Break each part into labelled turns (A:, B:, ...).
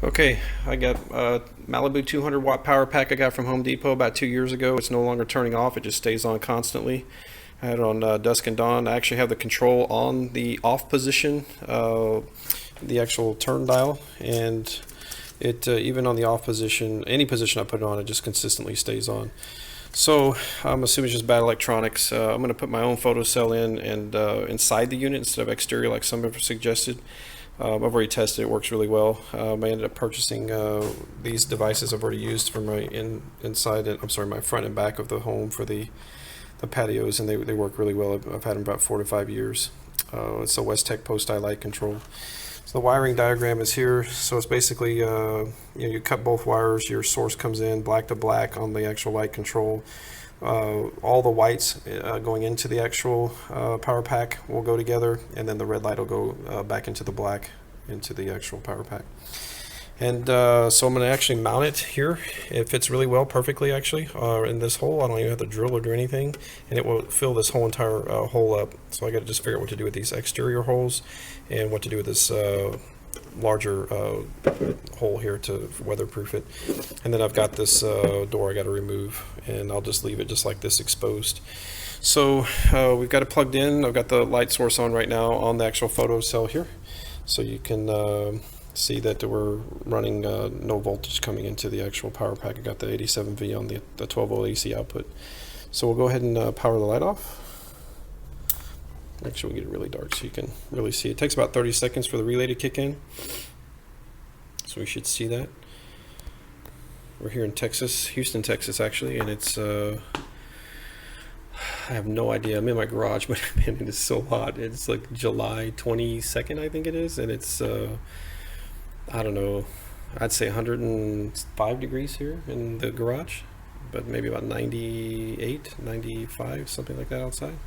A: Okay, I got a Malibu 200 watt power pack I got from Home Depot about 2 years ago. It's no longer turning off, it just stays on constantly. I had it on dusk and dawn. I actually have the control on the off position, the actual turn dial, and it even on the off position, any position I put it on, it just consistently stays on. So I'm assuming it's just bad electronics. I'm going to put my own photocell in and inside the unit instead of exterior like some have suggested. I've already tested it, works really well. I ended up purchasing these devices I've already used for my my front and back of the home for the patios, and they work really well. I've had them about 4 to 5 years. It's a Westek post-eye light control. So the wiring diagram is here. So it's basically you cut both wires, your source comes in black to black on the actual light control. All the whites going into the actual power pack will go together, and then the red light will go back into the black into the actual power pack. And so I'm going to actually mount it here. It fits really well, perfectly actually, in this hole. I don't even have to drill or do anything, and it will fill this whole entire hole up. So I got to just figure out what to do with these exterior holes and what to do with this larger hole here to weatherproof it. And then I've got this door I got to remove, and I'll just leave it just like this exposed. So we've got it plugged in. I've got the light source on right now on the actual photo cell here, so you can see that we're running no voltage coming into the actual power pack. I got the 87V on the 12 volt AC output. So we'll go ahead and power the light off. Actually, we'll get it really dark so you can really see. It takes about 30 seconds for the relay to kick in, so we should see that. We're here in Texas, Houston, Texas actually, and it's I have no idea. I'm in my garage, but man, it is so hot. It's like July 22nd, I think it is, and it's I don't know, I'd say 105 degrees here in the garage, but maybe about 98, 95, something like that outside.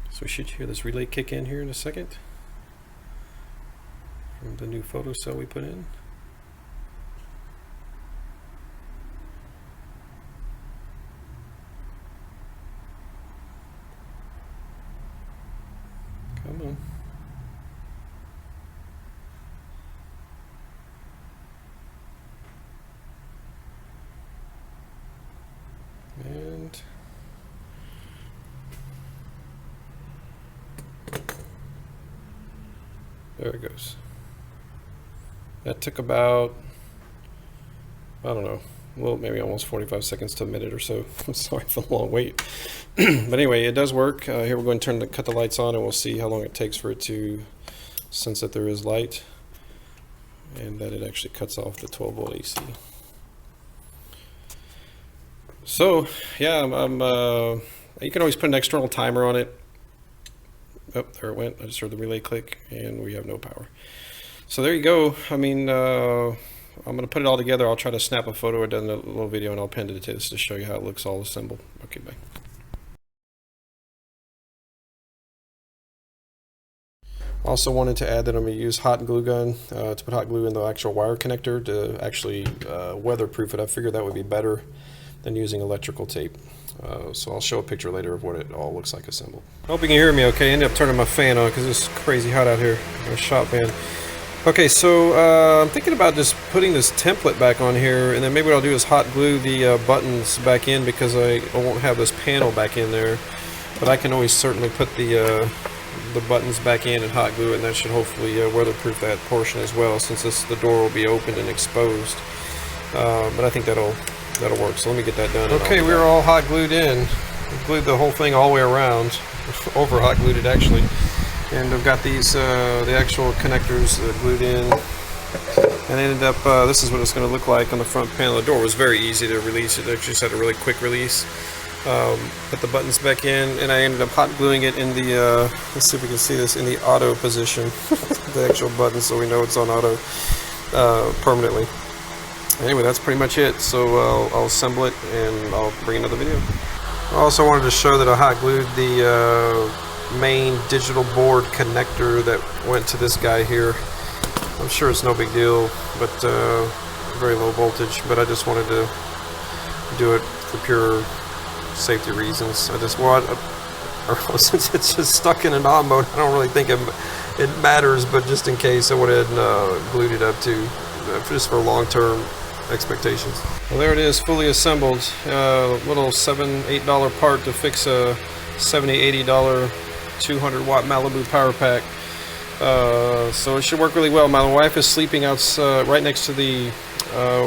A: So we should hear this relay kick in here in a second from the new photo cell we put in. Come on. And there it goes. That took about, I don't know, well, maybe almost 45 seconds to a minute or so. I'm sorry for the long wait. But anyway, it does work. Here we're going to cut the lights on, and we'll see how long it takes for it to sense that there is light and that it actually cuts off the 12 volt AC. So yeah, you can always put an external timer on it. Oh, there it went. I just heard the relay click, and we have no power. So there you go. I mean, I'm going to put it all together. I'll try to snap a photo or do a little video, and I'll append it to this to show you how it looks all assembled. Okay, bye. Also wanted to add that I'm going to use hot glue gun to put hot glue in the actual wire connector to actually weatherproof it. I figured that would be better than using electrical tape. So I'll show a picture later of what it all looks like assembled. Hope you can hear me okay. I ended up turning my fan on because it's crazy hot out here. My shop fan. Okay, so I'm thinking about just putting this template back on here, and then maybe what I'll do is hot glue the buttons back in, because I won't have this panel back in there. But I can always certainly put the buttons back in and hot glue it, and that should hopefully weatherproof that portion as well, since the door will be opened and exposed. But I think that'll work, so let me get that done. Okay, we're all hot glued in. We glued the whole thing all the way around. Over hot glued it actually. And I've got these, the actual connectors glued in. And I ended up, this is what it's going to look like on the front panel. The door was very easy to release. It actually just had a really quick release. Put the buttons back in, and I ended up hot gluing it in the, let's see if we can see this, in the auto position. The actual button, so we know it's on auto permanently. Anyway, that's pretty much it. So I'll assemble it and I'll bring another video. I also wanted to show that I hot glued the main digital board connector that went to this guy here. I'm sure it's no big deal, but very low voltage, but I just wanted to do it for pure safety reasons. I just want, since it's just stuck in an on mode, I don't really think it matters, but just in case, I went ahead and glued it up too, just for long-term expectations. Well, there it is, fully assembled. Little $7-8 part to fix a $70-80 200-watt Malibu power pack. So it should work really well. My wife is sleeping out right next to the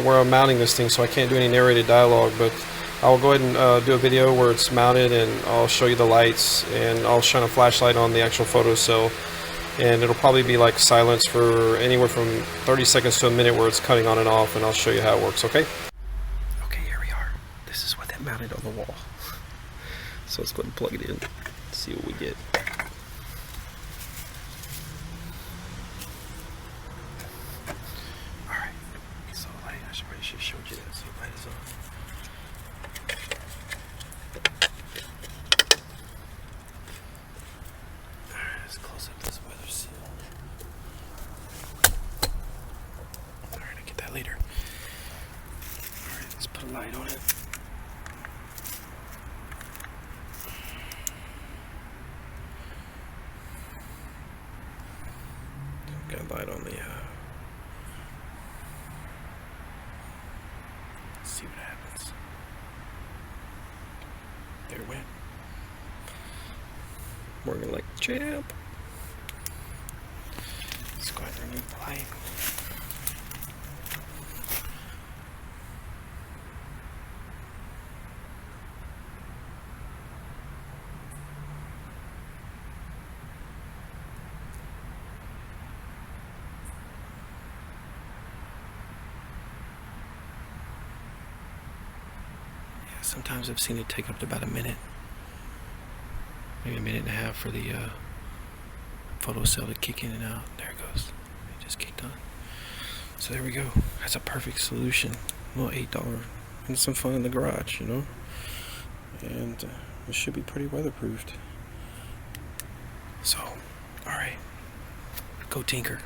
A: where I'm mounting this thing, so I can't do any narrated dialogue, but I'll go ahead and do a video where it's mounted, and I'll show you the lights, and I'll shine a flashlight on the actual photocell, and it'll probably be like silence for anywhere from 30 seconds to a minute where it's cutting on and off, and I'll show you how it works, okay? Okay, here we are. This is what that mounted on the wall. So let's go ahead and plug it in, see what we get. Alright, so light, I should have showed you that, so light is on. Alright, let's close up this weather seal. Alright, I'll get that later. Alright, let's put a light on it. Got a light on the, let's see what happens. There it went. Working like a champ. Let's go ahead and remove the light. Sometimes I've seen it take up to about a minute, maybe a minute and a half for the photocell to kick in and out. There it goes. It just kicked on. So there we go. That's a perfect solution. A little $8 and some fun in the garage, you know. And it should be pretty weatherproofed. So, all right, go tinker.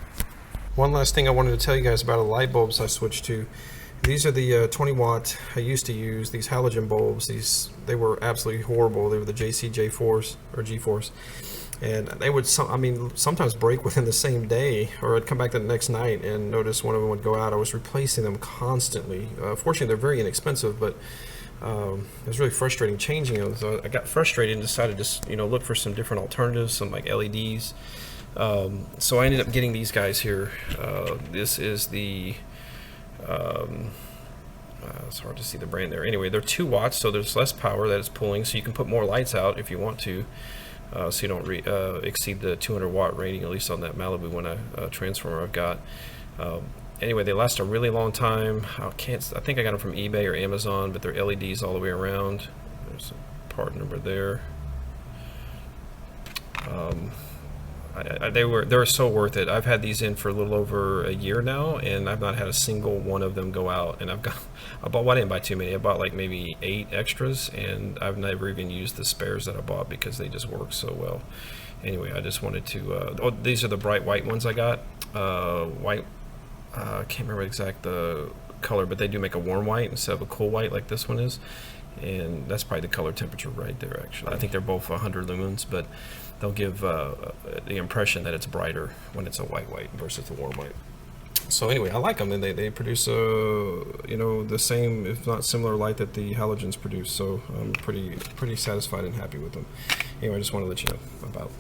A: One last thing I wanted to tell you guys about the light bulbs I switched to. These are the 20 watt I used to use, these halogen bulbs. They were absolutely horrible. They were the JC-J4s or G4s. And they would, sometimes break within the same day, or I'd come back the next night and notice one of them would go out. I was replacing them constantly. Fortunately, they're very inexpensive, but it was really frustrating changing them. So I got frustrated and decided to look for some different alternatives, some like LEDs. So I ended up getting these guys here. This is the it's hard to see the brand there. Anyway, they're 2 watts, so there's less power that it's pulling, so you can put more lights out if you want to, so you don't exceed the 200 watt rating, at least on that Malibu transformer I've got. Anyway, they last a really long time. I think I got them from eBay or Amazon, but they're LEDs all the way around. There's a part number there. They were so worth it. I've had these in for a little over a year now, and I've not had a single one of them go out. And I didn't buy too many. I bought like maybe 8 extras, and I've never even used the spares that I bought because they just work so well. Anyway, I just wanted to. These are the bright white ones I got. White. I can't remember exact the color, but they do make a warm white instead of a cool white like this one is. And that's probably the color temperature right there, actually. I think they're both 100 lumens, but they'll give the impression that it's brighter when it's a white versus the warm white. So anyway, I like them, and they produce the same, if not similar, light that the halogens produce. So I'm pretty satisfied and happy with them. Anyway, I just want to let you know about